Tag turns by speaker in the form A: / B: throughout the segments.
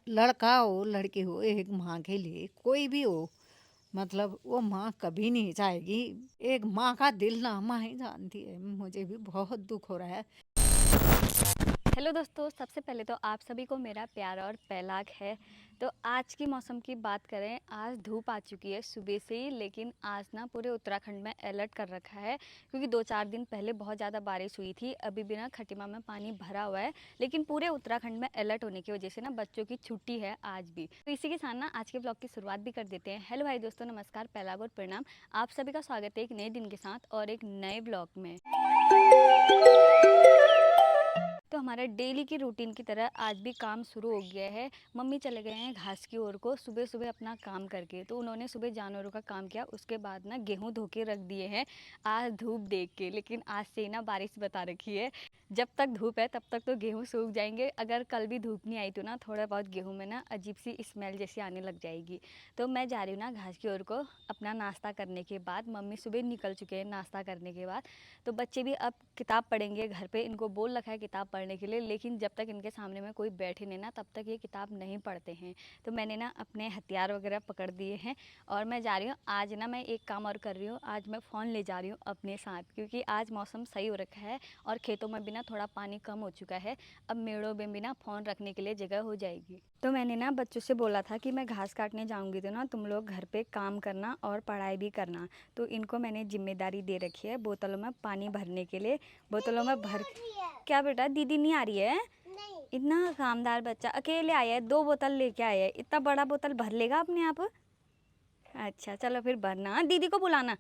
A: लड़का हो लड़की हो, एक माँ के लिए कोई भी हो, मतलब वो माँ कभी नहीं चाहेगी। एक माँ का दिल ना माँ ही जानती है। मुझे भी बहुत दुख हो रहा है।
B: हेलो दोस्तों, सबसे पहले तो आप सभी को मेरा प्यार और पहलाग है। तो आज की मौसम की बात करें, आज धूप आ चुकी है सुबह से ही, लेकिन आज ना पूरे उत्तराखंड में अलर्ट कर रखा है क्योंकि 2-4 दिन पहले बहुत ज़्यादा बारिश हुई थी। अभी भी ना खटिमा में पानी भरा हुआ है, लेकिन पूरे उत्तराखंड में अलर्ट होने की वजह से ना बच्चों की छुट्टी है आज भी। तो इसी के साथ ना आज के ब्लॉग की शुरुआत भी कर देते हैं। हेलो भाई दोस्तों, नमस्कार, पहलाग और प्रणाम। आप सभी का स्वागत है एक नए दिन के साथ और एक नए ब्लॉग में। तो हमारा डेली की रूटीन की तरह आज भी काम शुरू हो गया है। मम्मी चले गए हैं घास की ओर को सुबह सुबह अपना काम करके। तो उन्होंने सुबह जानवरों का काम किया, उसके बाद ना गेहूं धो के रख दिए हैं आज धूप देख के। लेकिन आज से ना बारिश बता रखी है, जब तक धूप है तब तक तो गेहूं सूख जाएंगे। अगर कल भी धूप नहीं आई तो ना थोड़ा बहुत गेहूं में ना अजीब सी स्मेल जैसी आने लग जाएगी। तो मैं जा रही हूँ ना घास की ओर को अपना नाश्ता करने के बाद। मम्मी सुबह निकल चुके हैं नाश्ता करने के बाद। तो बच्चे भी अब किताब पढ़ेंगे घर पे, इनको बोल रखा है किताब पढ़ने के लिए, लेकिन जब तक इनके सामने में कोई बैठे नहीं ना तब तक ये किताब नहीं पढ़ते हैं। तो मैंने ना अपने हथियार वगैरह पकड़ दिए हैं और मैं जा रही हूँ। आज ना मैं एक काम और कर रही हूँ, आज मैं फ़ोन ले जा रही हूँ अपने साथ, क्योंकि आज मौसम सही हो रखा है और खेतों में भी ना थोड़ा पानी कम हो चुका है। अब मेड़ों में भी ना फ़ोन रखने के लिए जगह हो जाएगी। तो मैंने ना बच्चों से बोला था कि मैं घास काटने जाऊँगी तो ना तुम लोग घर पे काम करना और पढ़ाई भी करना। तो इनको मैंने जिम्मेदारी दे रखी है बोतलों में पानी भरने के लिए। बोतलों में भर क्या बेटा, दीदी नहीं आ रही है? नहीं। इतना कामदार बच्चा अकेले आया है, 2 बोतल लेके आया है, इतना बड़ा बोतल भर लेगा अपने आप? अच्छा चलो फिर भरना, दीदी को बुलाना,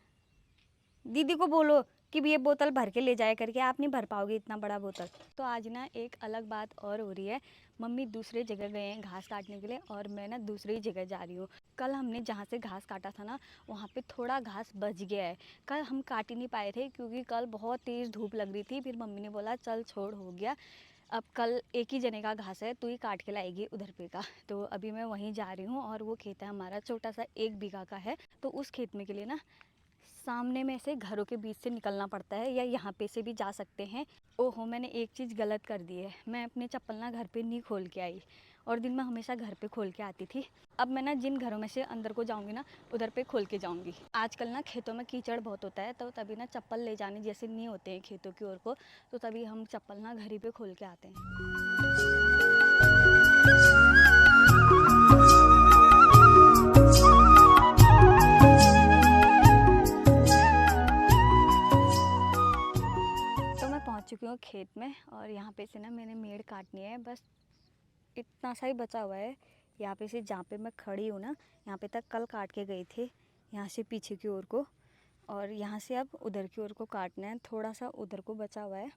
B: दीदी को बोलो कि भी ये बोतल भर के ले जाए करके। आप नहीं भर पाओगे इतना बड़ा बोतल। तो आज ना एक अलग बात और हो रही है। मम्मी दूसरे जगह गए हैं घास काटने के लिए और मैं ना दूसरी जगह जा रही हूँ। कल हमने जहाँ से घास काटा था ना वहाँ पे थोड़ा घास बच गया है। कल हम काट ही नहीं पाए थे क्योंकि कल बहुत तेज़ धूप लग रही थी। फिर मम्मी ने बोला चल छोड़, हो गया, अब कल एक ही जने का घास है, तू ही काट के लाएगी उधर पे का। तो अभी मैं वहीं जा रही हूँ और वो खेत है हमारा छोटा सा 1 बीघा का है। तो उस खेत में के लिए ना सामने में से घरों के बीच से निकलना पड़ता है या यहाँ पे से भी जा सकते हैं। ओहो, मैंने एक चीज़ गलत कर दी है। मैं अपने चप्पल ना घर पे नहीं खोल के आई और दिन में हमेशा घर पे खोल के आती थी। अब मैं ना जिन घरों में से अंदर को जाऊँगी ना उधर पे खोल के जाऊँगी। आजकल ना खेतों में कीचड़ बहुत होता है, तो तभी ना चप्पल ले जाने जैसे नहीं होते हैं खेतों की ओर को, तो तभी हम चप्पल ना घर ही पे खोल के आते हैं। तो मैं पहुंच चुकी हूँ खेत में और यहाँ पे से ना मैंने मेड़ काटनी है, बस इतना सा ही बचा हुआ है। यहाँ पे से जहाँ पे मैं खड़ी हूँ ना यहाँ पे तक कल काट के गई थी, यहाँ से पीछे की ओर को, और यहाँ से अब उधर की ओर को काटना है। थोड़ा सा उधर को बचा हुआ है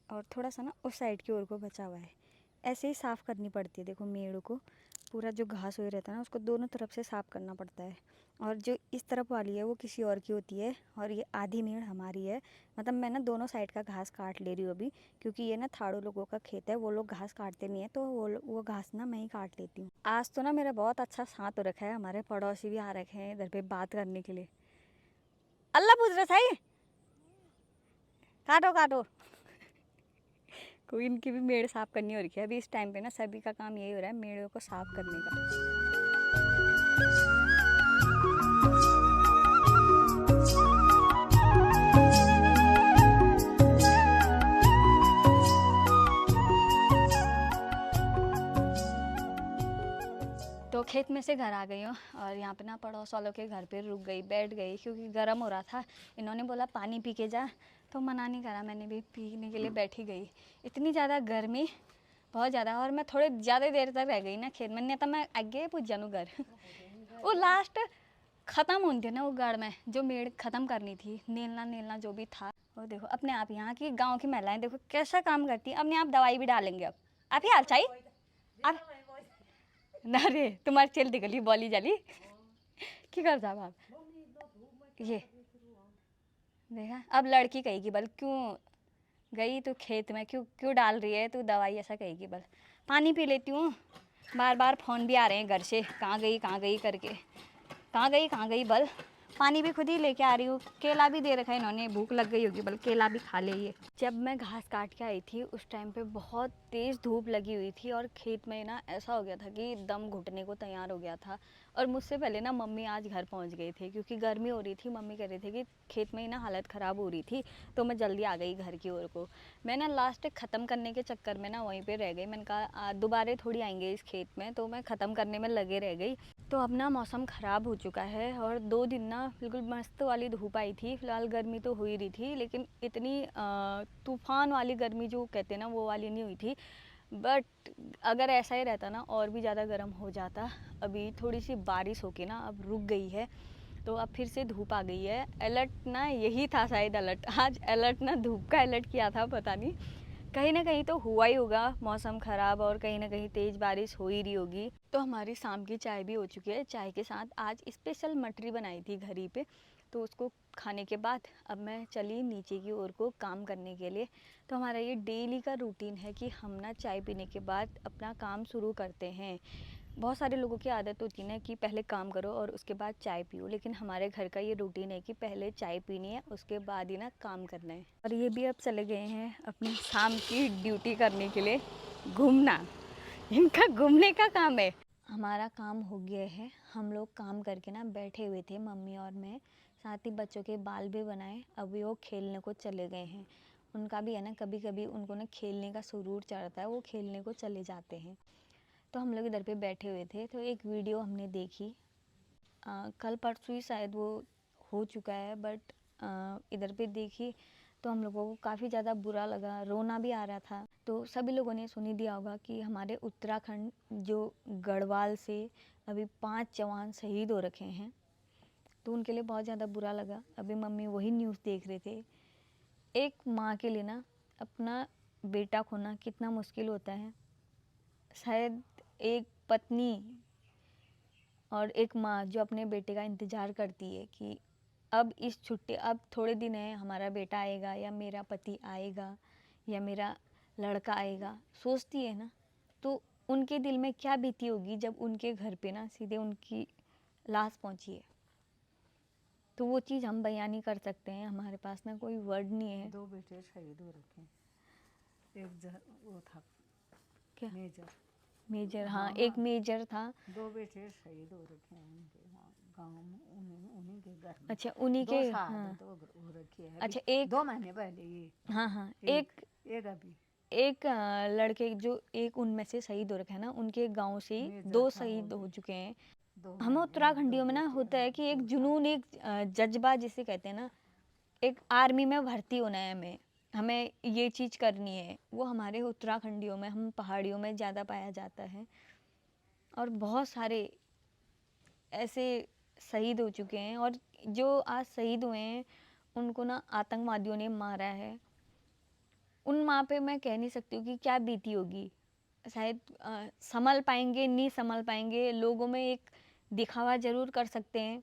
B: और थोड़ा सा ना उस साइड की ओर को बचा हुआ है। ऐसे ही साफ़ करनी पड़ती है। देखो मेड़ को पूरा जो घास हुए रहता है ना उसको दोनों तरफ से साफ़ करना पड़ता है। और जो इस तरफ वाली है वो किसी और की होती है और ये आधी मेड़ हमारी है। मतलब मैं ना दोनों साइड का घास काट ले रही हूँ अभी, क्योंकि ये ना थाड़ू लोगों का खेत है, वो लोग घास काटते नहीं है, तो वो घास ना मैं ही काट लेती हूँ। आज तो ना मेरा बहुत अच्छा साथ हो रखा है, हमारे पड़ोसी भी आ रखे हैं इधर पे बात करने के लिए। अल्लाह पूछ रहा था ये, काटो काटो। कोई इनकी भी मेड़ साफ़ करनी हो रही है। अभी इस टाइम पे ना सभी का काम यही हो रहा है, मेड़ों को साफ़ करने का। तो खेत में से घर आ गई हूँ और यहाँ पे ना पड़ोस वालों के घर पे रुक गई, बैठ गई, क्योंकि गर्म हो रहा था। इन्होंने बोला पानी पी के जा, तो मना नहीं करा, मैंने भी पीने के लिए बैठी गई। इतनी ज़्यादा गर्मी, बहुत ज़्यादा, और मैं थोड़ी ज़्यादा देर तक रह गई ना खेत में, नहीं तो मैं आगे पूछ जानू घर। वो लास्ट ख़त्म होनी थी ना वो गढ़ में, जो मेड़ ख़त्म करनी थी, नेलना नेलना जो भी था। वो देखो अपने आप यहाँ की गाँव की महिलाएं देखो कैसा काम करती हैं। अपने आप दवाई भी डालेंगे अब आप ही हाल चाहिए अब ना रे, तुम्हारी चल दिखली बॉली जाली की कर जा बाप। ये देखा, अब लड़की कहेगी बल क्यों गई तू खेत में, क्यों क्यों डाल रही है तू दवाई, ऐसा कहेगी बल। पानी पी लेती हूँ। बार बार फ़ोन भी आ रहे हैं घर से, कहाँ गई करके, कहाँ गई बल। पानी भी खुद ही लेके आ रही हूँ, केला भी दे रखा है इन्होंने, भूख लग गई होगी, बल्कि केला भी खा ले ये। जब मैं घास काट के आई थी उस टाइम पे बहुत तेज़ धूप लगी हुई थी और खेत में ना ऐसा हो गया था कि दम घुटने को तैयार हो गया था। और मुझसे पहले ना मम्मी आज घर पहुंच गई थी क्योंकि गर्मी हो रही थी। मम्मी कह रही थी कि खेत में ही ना हालत ख़राब हो रही थी, तो मैं जल्दी आ गई घर की ओर को। मैं ना लास्ट ख़त्म करने के चक्कर में ना वहीं पे रह गई। मैंने कहा दोबारा थोड़ी आएंगे इस खेत में, तो मैं ख़त्म करने में लगे रह गई। तो अब ना मौसम ख़राब हो चुका है और 2 दिन ना बिल्कुल मस्त वाली धूप आई थी। फ़िलहाल गर्मी तो हो ही रही थी, लेकिन इतनी तूफ़ान वाली गर्मी जो कहते हैं ना वो वाली नहीं हुई थी। बट अगर ऐसा ही रहता ना और भी ज़्यादा गर्म हो जाता। अभी थोड़ी सी बारिश होके ना अब रुक गई है, तो अब फिर से धूप आ गई है। अलर्ट ना यही था शायद, अलर्ट आज अलर्ट ना धूप का अलर्ट किया था, पता नहीं कहीं ना कहीं तो हुआ ही होगा मौसम ख़राब और कहीं ना कहीं तेज़ बारिश हो ही रही होगी। तो हमारी शाम की चाय भी हो चुकी है। चाय के साथ आज स्पेशल मटरी बनाई थी घर ही पे, तो उसको खाने के बाद अब मैं चली नीचे की ओर को काम करने के लिए। तो हमारा ये डेली का रूटीन है कि हम ना चाय पीने के बाद अपना काम शुरू करते हैं। बहुत सारे लोगों की आदत होती है ना कि पहले काम करो और उसके बाद चाय पियो, लेकिन हमारे घर का ये रूटीन है कि पहले चाय पीनी है उसके बाद ही ना काम करना है। और ये भी अब चले गए हैं अपनी शाम की ड्यूटी करने के लिए, घूमना। इनका घूमने का काम है। हमारा काम हो गया है, हम लोग काम करके ना बैठे हुए थे मम्मी और मैं, साथ ही बच्चों के बाल भी बनाए। अभी वो खेलने को चले गए हैं। उनका भी है ना, कभी कभी उनको ना खेलने का सुरूर चढ़ता है, वो खेलने को चले जाते हैं। तो हम लोग इधर पे बैठे हुए थे, तो एक वीडियो हमने देखी। कल परसों ही शायद वो हो चुका है, बट इधर पे देखी तो हम लोगों को काफ़ी ज़्यादा बुरा लगा, रोना भी आ रहा था। तो सभी लोगों ने सुन ही दिया होगा कि हमारे उत्तराखंड जो गढ़वाल से अभी 5 जवान शहीद हो रखे हैं, तो उनके लिए बहुत ज़्यादा बुरा लगा। अभी मम्मी वही न्यूज़ देख रहे थे। एक माँ के लिए ना अपना बेटा खोना कितना मुश्किल होता है। शायद एक पत्नी और एक माँ जो अपने बेटे का इंतज़ार करती है कि अब इस छुट्टी, अब थोड़े दिन है, हमारा बेटा आएगा या मेरा पति आएगा या मेरा लड़का आएगा, सोचती है ना। तो उनके दिल में क्या बीती होगी जब उनके घर पे ना सीधे उनकी लाश पहुंची है। तो वो चीज़ हम बयान नहीं कर सकते हैं, हमारे पास ना कोई वर्ड नहीं है।
A: 2 बेटे शहीद हो रखे हैं। वो था
B: क्या
A: मेजर।
B: मेजर? हाँ,
A: हाँ
B: एक
A: हाँ,
B: मेजर था।
A: 2 बेटे शहीद हो रखे हैं उनके वहाँ गाँव में, उन्हीं के घर में।
B: अच्छा, उन्हीं
A: 2
B: के। हाँ।
A: शहादत हो रखी है अभी,
B: अच्छा, एक।
A: 2 महीने पहले ये।
B: हाँ हाँ,
A: एक
B: एक
A: एक अभी
B: एक लड़के जो एक उनमें से शहीद हो रखा है ना, उनके गांव से ही
A: मेजर
B: 2
A: था वो
B: शहीद हो
A: भी।
B: चुके हैं।
A: 2
B: हम
A: महीने में 2
B: उत्तराखंडियों में ना
A: बेटे,
B: होता है
A: हाँ,
B: कि एक
A: 2 साल।
B: जुनून, एक जज्बा जिसे कहते हैं ना, एक आर्मी में भर्ती होना है हमें, हमें ये चीज़ करनी है। वो हमारे उत्तराखंडियों में, हम पहाड़ियों में ज़्यादा पाया जाता है। और बहुत सारे ऐसे शहीद हो चुके हैं, और जो आज शहीद हुए हैं उनको ना आतंकवादियों ने मारा है। उन माँ पे मैं कह नहीं सकती हूँ कि क्या बीती होगी। शायद संभल पाएंगे, नहीं संभल पाएंगे। लोगों में एक दिखावा ज़रूर कर सकते हैं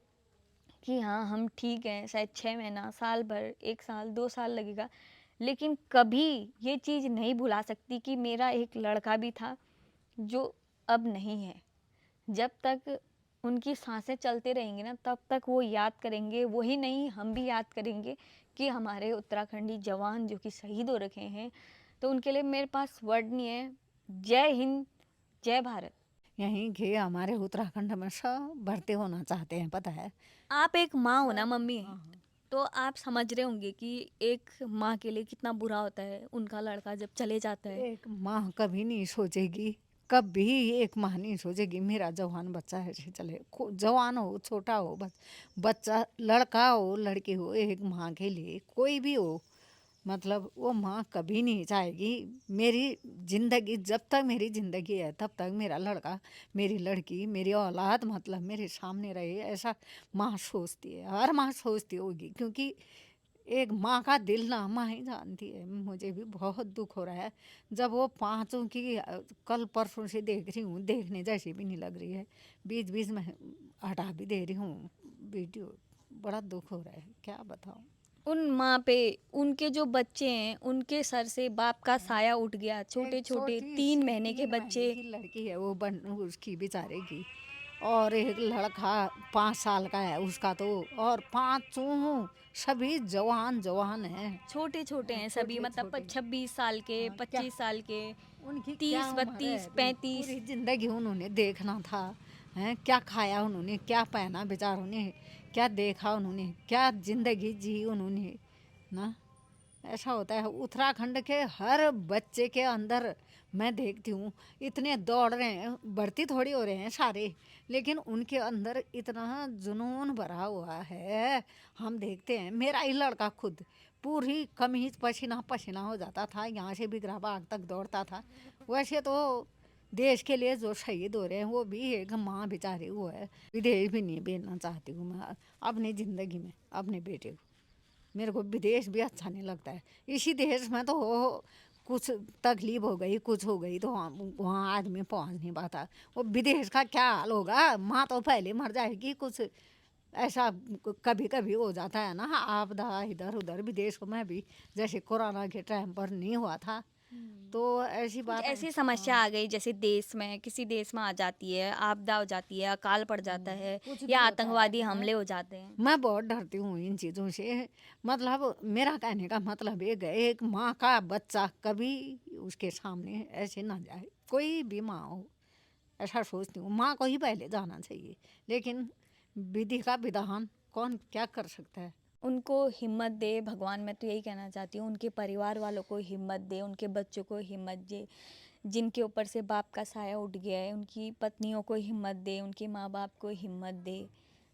B: कि हाँ हम ठीक हैं, शायद 6 महीना, साल भर, 1 साल, 2 साल लगेगा, लेकिन कभी ये चीज़ नहीं भुला सकती कि मेरा एक लड़का भी था जो अब नहीं है। जब तक उनकी सांसें चलते रहेंगी ना, तब तक वो याद करेंगे। वही नहीं, हम भी याद करेंगे कि हमारे उत्तराखंडी जवान जो कि शहीद हो रखे हैं। तो उनके लिए मेरे पास वर्ड नहीं है। जय हिंद, जय भारत।
A: यहीं के हमारे उत्तराखंड में सब भर्ती होना चाहते हैं, पता है।
B: आप एक माँ हो ना
A: सब,
B: मम्मी,
A: हाँ हाँ।
B: तो आप समझ रहे होंगे कि एक माँ के लिए कितना बुरा होता है उनका लड़का जब चले जाता है।
A: एक माँ कभी नहीं सोचेगी, कभी एक माँ नहीं सोचेगी मेरा जवान बच्चा ऐसे चले। जवान हो, छोटा हो, बच्चा, लड़का हो, लड़की हो, एक माँ के लिए कोई भी हो, मतलब वो माँ कभी नहीं चाहेगी मेरी ज़िंदगी, जब तक मेरी ज़िंदगी है तब तक मेरा लड़का, मेरी लड़की, मेरी औलाद मतलब मेरे सामने रहे, ऐसा माँ सोचती है। हर माँ सोचती होगी, क्योंकि एक माँ का दिल ना माँ ही जानती है। मुझे भी बहुत दुख हो रहा है जब वो 5 की कल परसों से देख रही हूँ, देखने जैसी भी नहीं लग रही है। बीच बीच में हटा भी दे रही हूँ वीडियो। बड़ा दुख हो रहा है, क्या बताऊँ।
B: उन माँ पे उनके जो बच्चे हैं, उनके सर से बाप का साया उठ गया। छोटे
A: एक
B: छोटे
A: छोटी
B: 3
A: सी
B: महीने के
A: 3 महीने
B: बच्चे।
A: की लड़की है वो, उसकी बेचारे की और एक लड़का 5 साल का है उसका तो, और पांचों सभी जवान जवान हैं।
B: छोटे छोटे हैं सभी,
A: छोटे
B: मतलब
A: छोटे।
B: 26 साल के,
A: हाँ, क्या
B: 25 साल के,
A: उनकी क्या
B: 30
A: उम्र है
B: 32
A: अभी?
B: 35।
A: पूरी जिंदगी उन्होंने देखना था। हैं, क्या खाया उन्होंने, क्या पहना बेचारों ने, क्या देखा उन्होंने, क्या जिंदगी जी उन्होंने ना। ऐसा होता है उत्तराखंड के हर बच्चे के अंदर। मैं देखती हूँ इतने दौड़ रहे हैं, भर्ती थोड़ी हो रहे हैं सारे, लेकिन उनके अंदर इतना जुनून भरा हुआ है। हम देखते हैं, मेरा ही लड़का खुद पूरी कमीज पसीना पसीना हो जाता था, यहाँ से बिगरा बाग तक दौड़ता था। वैसे तो देश के लिए जो शहीद हो रहे हैं वो भी एक माँ बेचारी वो है। विदेश भी नहीं भेजना चाहती हूँ मैं अपनी ज़िंदगी में अपने बेटे को। मेरे को विदेश भी अच्छा नहीं लगता है। इसी देश में तो हो कुछ तकलीफ हो गई, कुछ हो गई तो वहाँ आदमी पहुँच नहीं पाता। वो विदेश का क्या हाल होगा, माँ तो पहले मर जाएगी। कुछ ऐसा कभी कभी हो जाता है ना आपदा इधर उधर विदेश में भी, जैसे कोरोना के टाइम पर नहीं हुआ था, तो ऐसी
B: कुछ
A: बात है।
B: ऐसी समस्या आ गई जैसे देश में, किसी देश में आ जाती है, आपदा हो जाती है, अकाल पड़ जाता है,
A: कुछ
B: या
A: भी होता है।
B: आतंकवादी हमले हो जाते हैं।
A: मैं बहुत डरती हूँ इन चीज़ों से। मतलब मेरा कहने का मतलब एक है, एक माँ का बच्चा कभी उसके सामने ऐसे ना जाए, कोई भी माँ हो। ऐसा सोचती हूँ माँ को ही पहले जाना चाहिए, लेकिन विधि का विधान कौन क्या कर सकता है।
B: उनको हिम्मत दे भगवान, मैं तो यही कहना चाहती हूँ, उनके परिवार वालों को हिम्मत दे, उनके बच्चों को हिम्मत दे, जिनके ऊपर से बाप का साया उठ गया है, उनकी पत्नियों को हिम्मत दे, उनके माँ बाप को हिम्मत दे,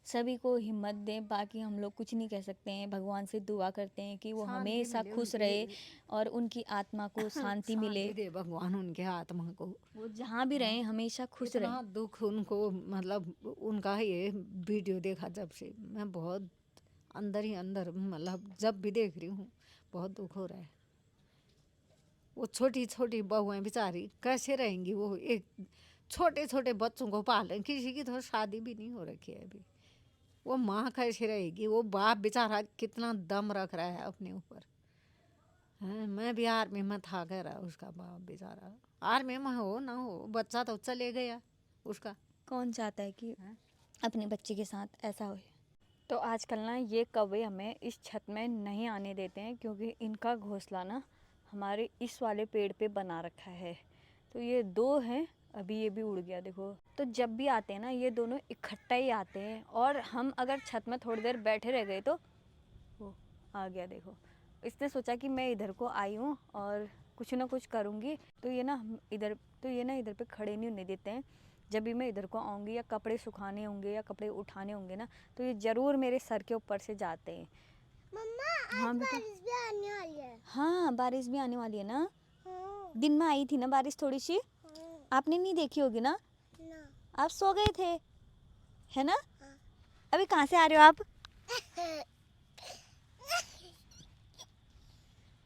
B: सभी को हिम्मत दे। बाकी हम लोग कुछ नहीं कह सकते हैं, भगवान से दुआ करते हैं कि वो
A: शांति
B: हमेशा
A: मिले
B: खुश
A: उनके,
B: रहे और उनकी आत्मा को शांति मिले।
A: शांति दे भगवान उनके आत्मा को।
B: वो जहाँ भी रहें हमेशा खुश रहे।
A: इतना दुख उनको, मतलब उनका ये वीडियो देखा जब से मैं बहुत अंदर ही अंदर, मतलब जब भी देख रही हूँ बहुत दुख हो रहा है। वो छोटी छोटी बहुएं बेचारी कैसे रहेंगी, वो एक छोटे छोटे बच्चों को पाल रहे, किसी की तो शादी भी नहीं हो रखी है अभी। वो माँ कैसे रहेगी, वो बाप बेचारा कितना दम रख रहा है अपने ऊपर। हैं, मैं भी आर्मी में था, कह रहा उसका बाप बेचारा। आर्मी में हो ना हो, बच्चा तो चले गया उसका।
B: कौन चाहता है कि अपने बच्चे के साथ ऐसा हो। तो आजकल ना ये कौवे हमें इस छत में नहीं आने देते हैं, क्योंकि इनका घोंसला ना हमारे इस वाले पेड़ पे बना रखा है। तो ये दो हैं, अभी ये भी उड़ गया देखो। तो जब भी आते हैं ना ये दोनों इकट्ठा ही आते हैं, और हम अगर छत में थोड़ी देर बैठे रह गए तो वो आ गया देखो। इसने सोचा कि मैं इधर को आई हूँ और कुछ ना कुछ करूँगी, तो ये ना इधर पे खड़े नहीं होने देते हैं। जब भी मैं इधर को आऊँगी या कपड़े सुखाने होंगे या कपड़े उठाने होंगे ना, तो ये ज़रूर मेरे सर के ऊपर से जाते हैं।
C: मम्मा
B: हाँ
C: आज
B: बेटा।
C: बारिश भी आने वाली है।
B: हाँ बारिश भी आने वाली है ना।
C: हाँ,
B: दिन में आई थी ना बारिश थोड़ी सी,
C: हाँ,
B: आपने नहीं देखी होगी ना,
C: ना,
B: आप सो गए थे, है ना।
C: हाँ।
B: अभी कहाँ से आ रहे हो आप।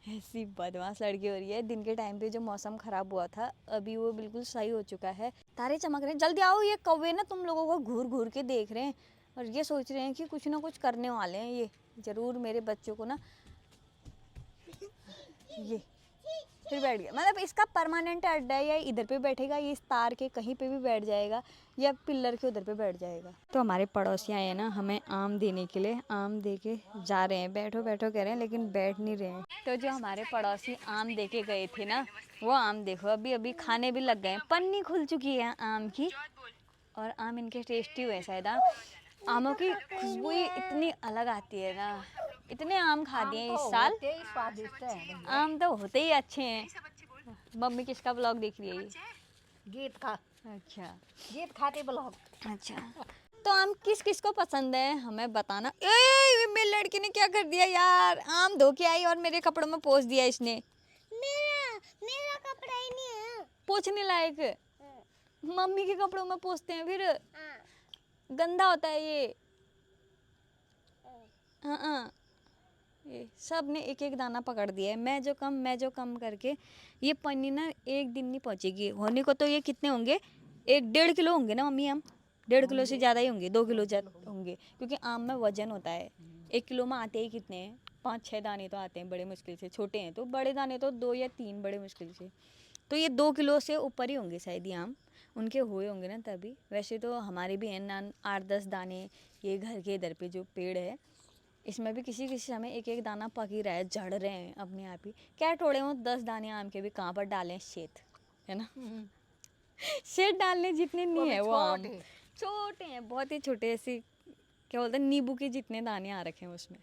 B: ऐसी बदमाश लड़की हो रही है। दिन के टाइम पे जो मौसम खराब हुआ था अभी वो बिल्कुल सही हो चुका है, तारे चमक रहे हैं। जल्दी आओ, ये कौवे ना तुम लोगों को घूर घूर के देख रहे हैं और ये सोच रहे हैं कि कुछ ना कुछ करने वाले हैं ये जरूर मेरे बच्चों को ना। ये फिर बैठ गया, मतलब इसका परमानेंट अड्डा है, या इधर पे बैठेगा, ये इस तार के कहीं पे भी बैठ जाएगा या पिल्लर के उधर पे बैठ जाएगा। तो हमारे पड़ोसी आए हैं ना हमें आम देने के लिए, आम दे के जा रहे हैं, बैठो बैठो कह रहे हैं लेकिन बैठ नहीं रहे हैं। तो जो हमारे पड़ोसी आम दे के गए थे ना, वो आम देखो अभी अभी खाने भी लग गए हैं। पन्नी खुल चुकी है आम की और आम इनके टेस्टी हुए शायद। आमों की खुशबू ही इतनी अलग आती है ना, इतने आम खा दिए इस साल।
A: स्वादिष्ट है।
B: आम तो होते ही अच्छे हैं। मम्मी किसका ब्लॉग देख रही है ये।
A: गीत का,
B: अच्छा
A: गीत खाते ब्लॉग।
B: अच्छा। तो आम किस किस को पसंद है हमें बताना। ए मेरी लड़की ने क्या कर दिया यार, आम धो के आई और मेरे कपड़ों में पोंछ दिया इसने।
C: मेरा मेरा कपड़ा ही नहीं है।
B: पोंछने लायक
C: हाँ,
B: मम्मी के कपड़ों में पोंछते हैं फिर,
C: हाँ,
B: गंदा होता है ये।
C: हाँ।
B: हाँ ये सब ने एक एक दाना पकड़ दिया है, मैं जो कम करके ये पन्नी ना एक दिन नहीं पहुंचेगी। होने को तो ये कितने होंगे, 1-1.5 किलो होंगे ना मम्मी आम। 1.5 किलो से ज़्यादा ही होंगे, 2 किलो होंगे, क्योंकि आम में वजन होता है। 1 किलो में आते ही कितने हैं, 5-6 दाने तो आते हैं बड़े मुश्किल से, छोटे हैं तो, बड़े दाने तो 2 या 3 बड़े मुश्किल से। तो ये 2 किलो से ऊपर ही होंगे शायद ये आम। उनके हुए होंगे ना तभी। वैसे तो हमारे भी हैं ना 8-10 दाने, ये घर के इधर पे जो पेड़ है इसमें भी किसी किसी समय एक एक दाना पक ही रहा है, झड़ रहे हैं अपने आप ही। क्या टोड़े हो 10 दाने आम के भी, कहाँ पर डालें शेत, है ना। शेत डालने जितने
A: वो
B: नहीं
A: भी
B: है वो आम,
A: छोटे।
B: छोटे हैं बहुत ही छोटे, ऐसे क्या बोलते हैं नींबू के जितने दाने आ रखे हैं उसमें।